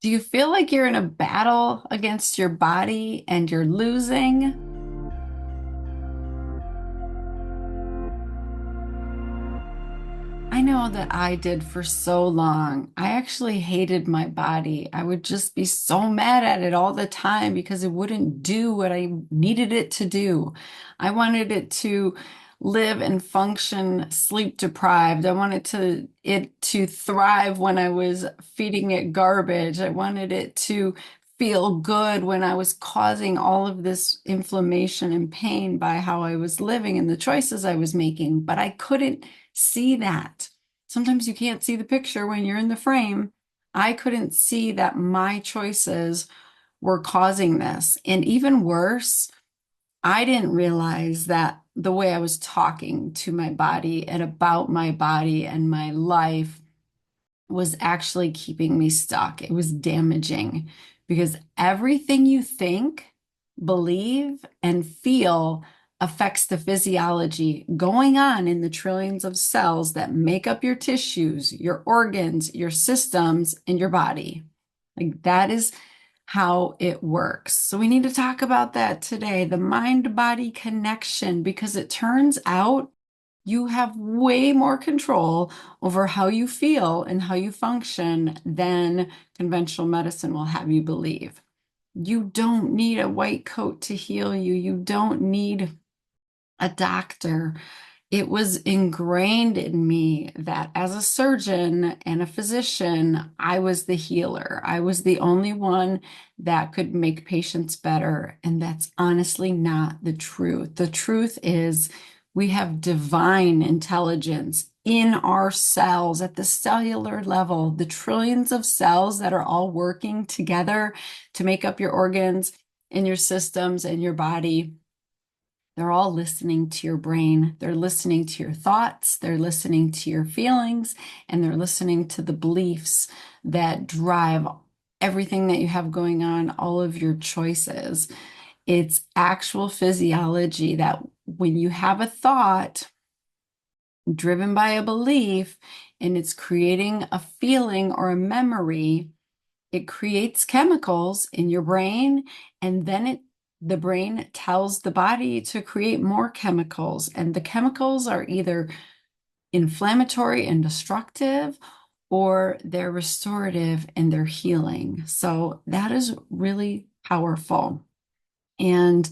Do you feel like you're in a battle against your body and you're losing? I know that I did for so long. I actually hated my body. I would just be so mad at it all the time because it wouldn't do what I needed it to do. I wanted it to live and function sleep deprived. I wanted it to thrive when I was feeding it garbage. I wanted it to feel good when I was causing all of this inflammation and pain by how I was living and the choices I was making, but I couldn't see that. Sometimes you can't see the picture when you're in the frame. I couldn't see that my choices were causing this. And even worse, I didn't realize that the way I was talking to my body and about my body and my life was actually keeping me stuck. It was damaging because everything you think, believe, and feel affects the physiology going on in the trillions of cells that make up your tissues, your organs, your systems, and your body. Like that is how it works. So we need to talk about that today, the mind-body connection, because it turns out you have way more control over how you feel and how you function than conventional medicine will have you believe. You don't need a white coat to heal you. You don't need a doctor. It was ingrained in me that as a surgeon and a physician, I was the healer. I was the only one that could make patients better. And that's honestly not the truth. The truth is, we have divine intelligence in our cells at the cellular level, the trillions of cells that are all working together to make up your organs and your systems and your body. They're all listening to your brain. They're listening to your thoughts. They're listening to your feelings, and they're listening to the beliefs that drive everything that you have going on, all of your choices. It's actual physiology that when you have a thought driven by a belief and it's creating a feeling or a memory, it creates chemicals in your brain, and then the brain tells the body to create more chemicals. And the chemicals are either inflammatory and destructive, or they're restorative and they're healing. So that is really powerful. And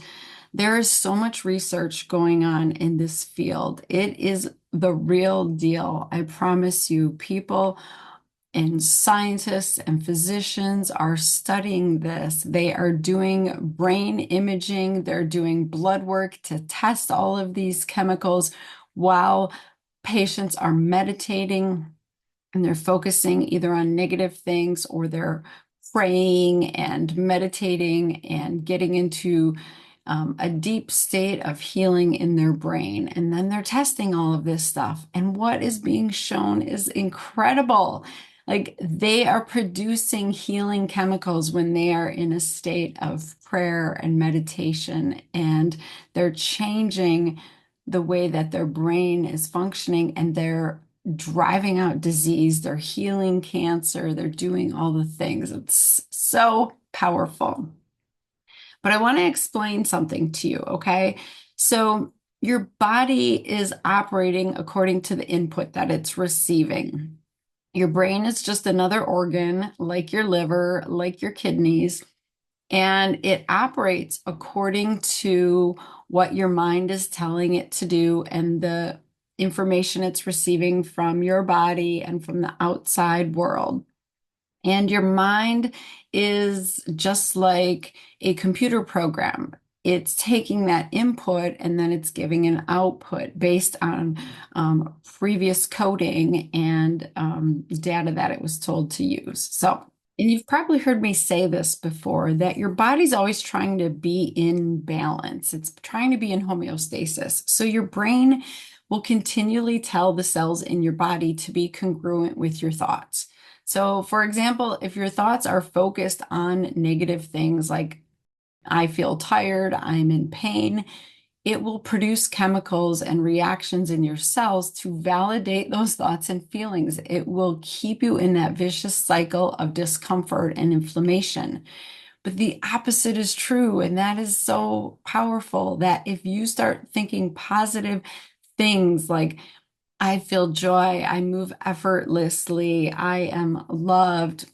there is so much research going on in this field. It is the real deal. I promise you, people and scientists and physicians are studying this. They are doing brain imaging, they're doing blood work to test all of these chemicals while patients are meditating and they're focusing either on negative things or they're praying and meditating and getting into a deep state of healing in their brain. And then they're testing all of this stuff. And what is being shown is incredible. Like they are producing healing chemicals when they are in a state of prayer and meditation, and they're changing the way that their brain is functioning and they're driving out disease, they're healing cancer, they're doing all the things. It's so powerful. But I want to explain something to you, okay? So your body is operating according to the input that it's receiving. Your brain is just another organ, like your liver, like your kidneys, and it operates according to what your mind is telling it to do and the information it's receiving from your body and from the outside world. And your mind is just like a computer program. It's taking that input and then it's giving an output based on previous coding and data that it was told to use. So, and you've probably heard me say this before, that your body's always trying to be in balance. It's trying to be in homeostasis. So your brain will continually tell the cells in your body to be congruent with your thoughts. So, for example, if your thoughts are focused on negative things like, I feel tired, I'm in pain, it will produce chemicals and reactions in your cells to validate those thoughts and feelings. It will keep you in that vicious cycle of discomfort and inflammation. But the opposite is true. And that is so powerful that if you start thinking positive things like, I feel joy, I move effortlessly, I am loved,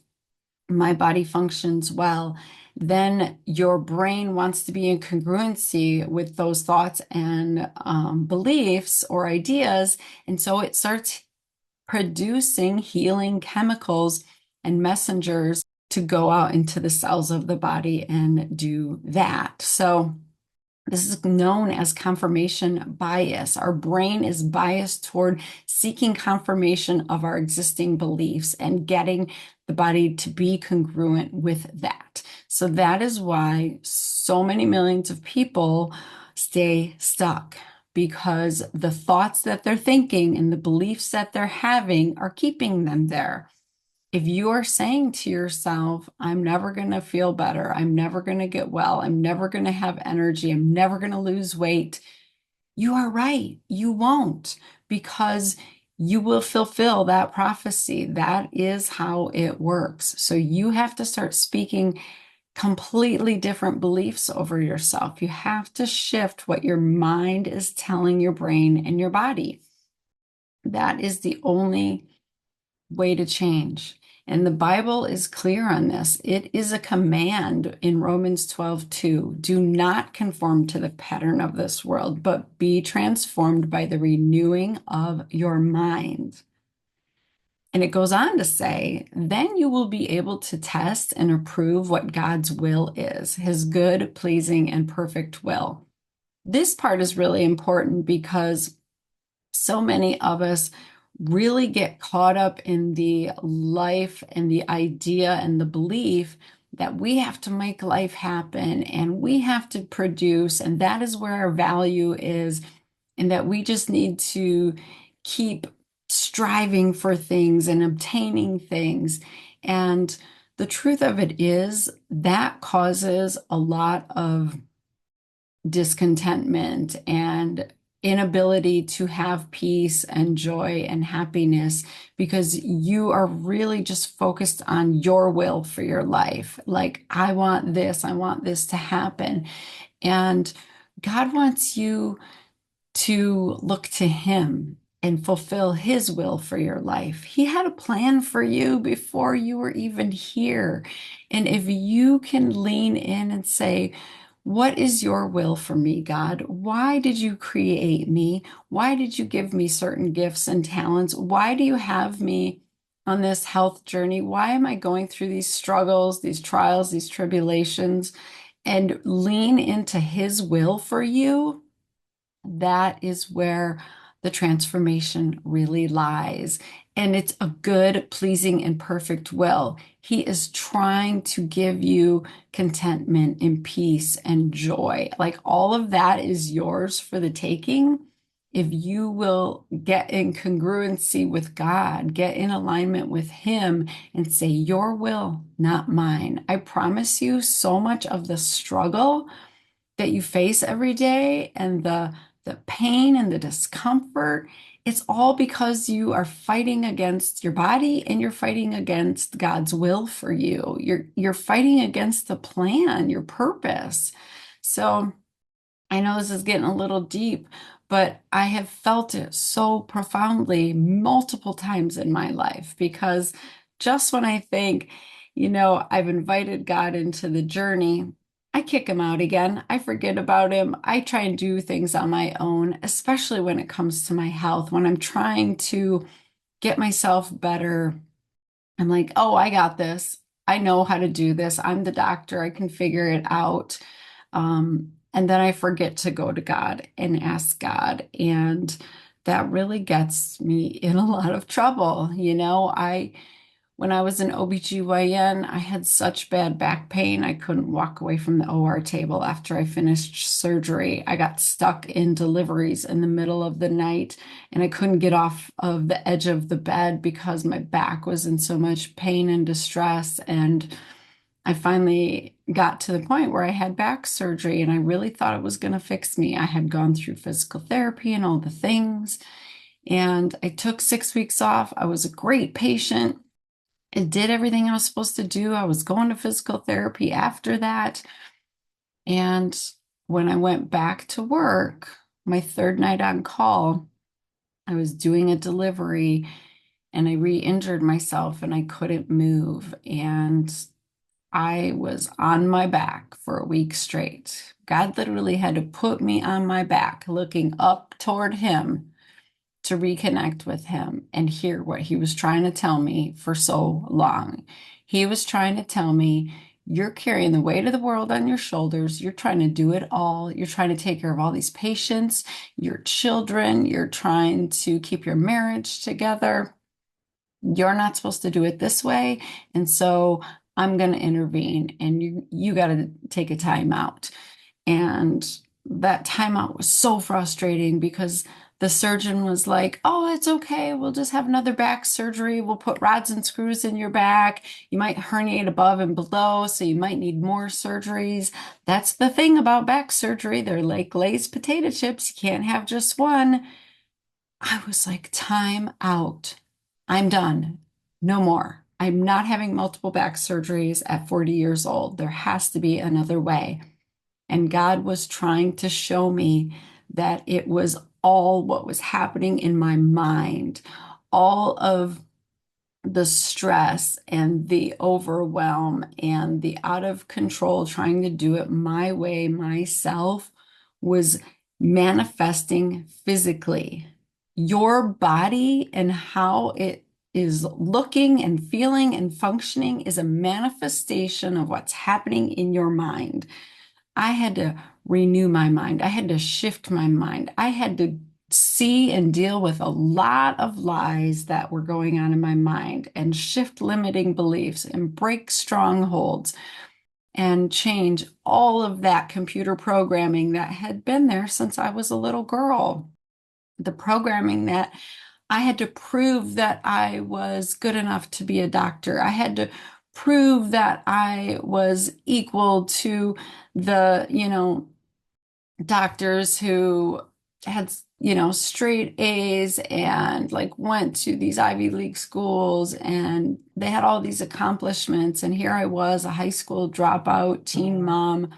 my body functions well, then your brain wants to be in congruency with those thoughts and beliefs or ideas. And so it starts producing healing chemicals and messengers to go out into the cells of the body and do that. So this is known as confirmation bias. Our brain is biased toward seeking confirmation of our existing beliefs and getting the body to be congruent with that. So that is why so many millions of people stay stuck, because the thoughts that they're thinking and the beliefs that they're having are keeping them there. If you are saying to yourself, I'm never going to feel better, I'm never going to get well, I'm never going to have energy, I'm never going to lose weight, you are right. You won't, because you will fulfill that prophecy. That is how it works. So you have to start speaking completely different beliefs over yourself. You have to shift what your mind is telling your brain and your body. That is the only way to change. And the Bible is clear on this. It is a command in Romans 12:2. Do not conform to the pattern of this world, but be transformed by the renewing of your mind. And it goes on to say, then you will be able to test and approve what God's will is, his good, pleasing, and perfect will. This part is really important because so many of us really get caught up in the life and the idea and the belief that we have to make life happen and we have to produce, and that is where our value is, and that we just need to keep striving for things and obtaining things. And the truth of it is that causes a lot of discontentment and inability to have peace and joy and happiness, because you are really just focused on your will for your life. Like, I want this to happen. And God wants you to look to Him and fulfill His will for your life. He had a plan for you before you were even here. And if you can lean in and say, what is your will for me, God? Why did you create me? Why did you give me certain gifts and talents? Why do you have me on this health journey? Why am I going through these struggles, these trials, these tribulations? And lean into His will for you. That is where the transformation really lies. And it's a good, pleasing, and perfect will. He is trying to give you contentment and peace and joy. Like, all of that is yours for the taking. If you will get in congruency with God, get in alignment with Him, and say, your will, not mine. I promise you, so much of the struggle that you face every day and the pain and the discomfort, it's all because you are fighting against your body and you're fighting against God's will for you. You're fighting against the plan, your purpose. So I know this is getting a little deep, but I have felt it so profoundly multiple times in my life, because just when I think, I've invited God into the journey, I kick him out again. I forget about him. I try and do things on my own, especially when it comes to my health. When I'm trying to get myself better, I'm like, oh, I got this. I know how to do this. I'm the doctor. I can figure it out. And then I forget to go to God and ask God. And that really gets me in a lot of trouble. When I was an OBGYN, I had such bad back pain. I couldn't walk away from the OR table after I finished surgery. I got stuck in deliveries in the middle of the night, and I couldn't get off of the edge of the bed because my back was in so much pain and distress. And I finally got to the point where I had back surgery and I really thought it was going to fix me. I had gone through physical therapy and all the things, and I took 6 weeks off. I was a great patient. I did everything I was supposed to do. I was going to physical therapy after that. And when I went back to work, my third night on call, I was doing a delivery and I re-injured myself and I couldn't move. And I was on my back for a week straight. God literally had to put me on my back, looking up toward Him to reconnect with Him and hear what He was trying to tell me for so long. He was trying to tell me, you're carrying the weight of the world on your shoulders. You're trying to do it all. You're trying to take care of all these patients, your children. You're trying to keep your marriage together. You're not supposed to do it this way. And so I'm going to intervene and you got to take a time out. And that timeout was so frustrating because the surgeon was like, oh, it's okay. We'll just have another back surgery. We'll put rods and screws in your back. You might herniate above and below, so you might need more surgeries. That's the thing about back surgery. They're like glazed potato chips. You can't have just one. I was like, time out. I'm done. No more. I'm not having multiple back surgeries at 40 years old. There has to be another way. And God was trying to show me that it was all what was happening in my mind, all of the stress and the overwhelm and the out of control trying to do it my way myself was manifesting physically. Your body and how it is looking and feeling and functioning is a manifestation of what's happening in your mind. I had to renew my mind. I had to shift my mind. I had to see and deal with a lot of lies that were going on in my mind and shift limiting beliefs and break strongholds and change all of that computer programming that had been there since I was a little girl. The programming that I had to prove that I was good enough to be a doctor. I had to prove that I was equal to the, doctors who had, straight A's and like went to these Ivy League schools and they had all these accomplishments. And here I was, a high school dropout teen mom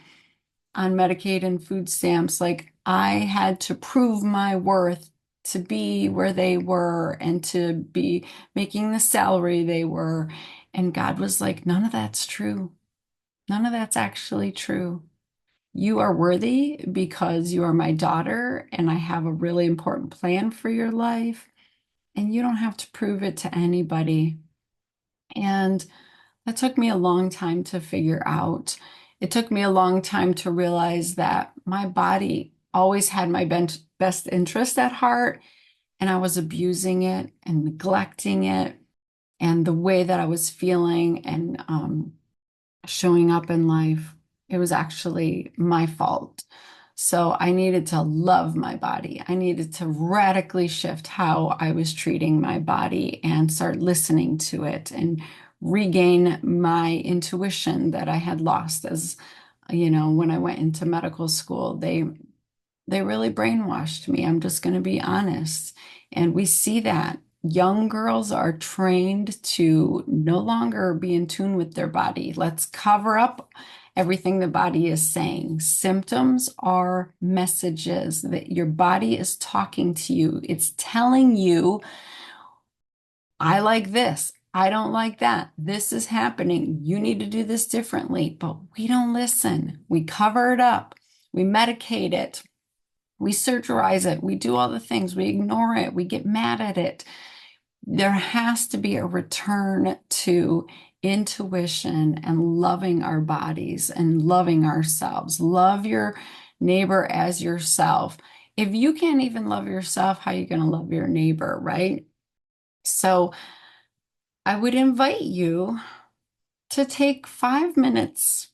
on Medicaid and food stamps. Like I had to prove my worth to be where they were and to be making the salary they were. And God was like, none of that's true. None of that's actually true. You are worthy because you are my daughter, and I have a really important plan for your life, and you don't have to prove it to anybody. And that took me a long time to figure out. It took me a long time to realize that my body always had my best interest at heart, and I was abusing it and neglecting it, and the way that I was feeling and showing up in life, it was actually my fault. So I needed to love my body. I needed to radically shift how I was treating my body and start listening to it and regain my intuition that I had lost as, when I went into medical school. They really brainwashed me. I'm just going to be honest. And we see that young girls are trained to no longer be in tune with their body. Let's cover up everything the body is saying. Symptoms are messages that your body is talking to you. It's telling you, I like this. I don't like that. This is happening. You need to do this differently. But we don't listen. We cover it up. We medicate it. We surgerize it. We do all the things. We ignore it. We get mad at it. There has to be a return to intuition and loving our bodies and loving ourselves. Love your neighbor as yourself. If you can't even love yourself, how are you going to love your neighbor, right? So I would invite you to take 5 minutes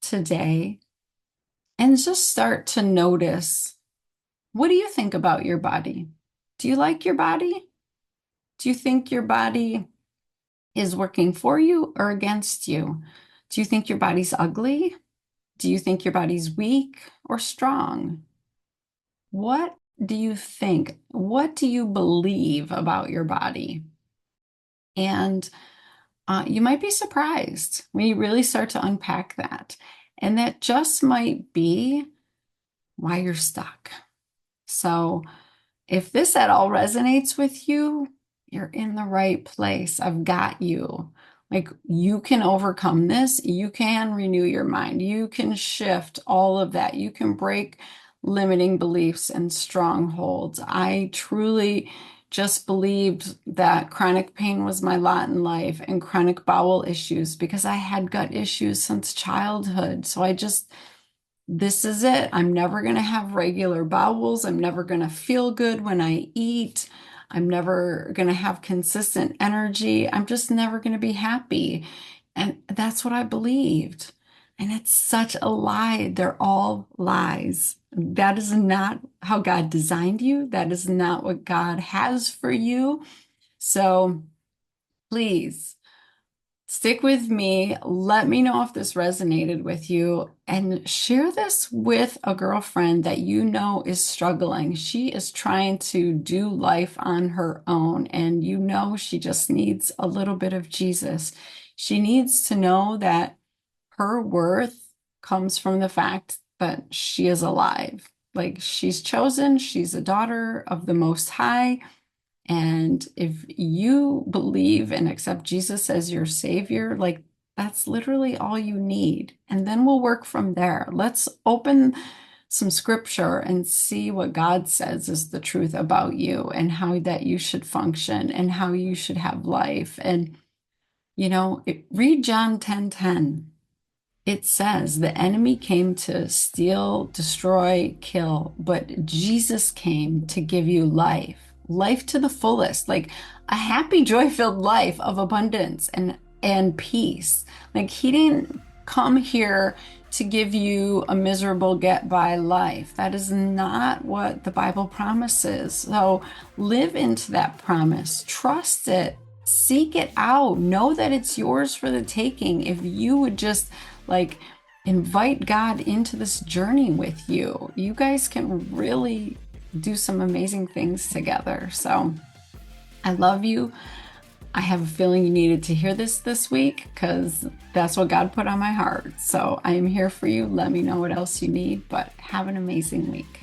today and just start to notice, what do you think about your body? Do you like your body? Do you think your body is working for you or against you? Do you think your body's ugly? Do you think your body's weak or strong? What do you think? What do you believe about your body? And you might be surprised when you really start to unpack that. And that just might be why you're stuck. So, if this at all resonates with you, you're in the right place. I've got you. Like, you can overcome this. You can renew your mind. You can shift all of that. You can break limiting beliefs and strongholds. I truly just believed that chronic pain was my lot in life and chronic bowel issues because I had gut issues since childhood. So I just this is it. I'm never going to have regular bowels. I'm never going to feel good when I eat. I'm never going to have consistent energy. I'm just never going to be happy. And that's what I believed. And it's such a lie. They're all lies. That is not how God designed you. That is not what God has for you. So please, stick with me. Let me know if this resonated with you and share this with a girlfriend that you know is struggling. She is trying to do life on her own, and you know she just needs a little bit of Jesus. She needs to know that her worth comes from the fact that she is alive. Like she's chosen, she's a daughter of the Most High. And if you believe and accept Jesus as your savior, like that's literally all you need. And then we'll work from there. Let's open some scripture and see what God says is the truth about you and how that you should function and how you should have life. And, read John 10:10. It says the enemy came to steal, destroy, kill, but Jesus came to give you life, life to the fullest, like a happy, joy-filled life of abundance and peace. Like he didn't come here to give you a miserable get-by life. That is not what the Bible promises. So live into that promise, trust it, seek it out, know that it's yours for the taking. If you would just like invite God into this journey with you, you guys can really do some amazing things together. So I love you. I have a feeling you needed to hear this week because that's what God put on my heart. So I am here for you. Let me know what else you need, but have an amazing week.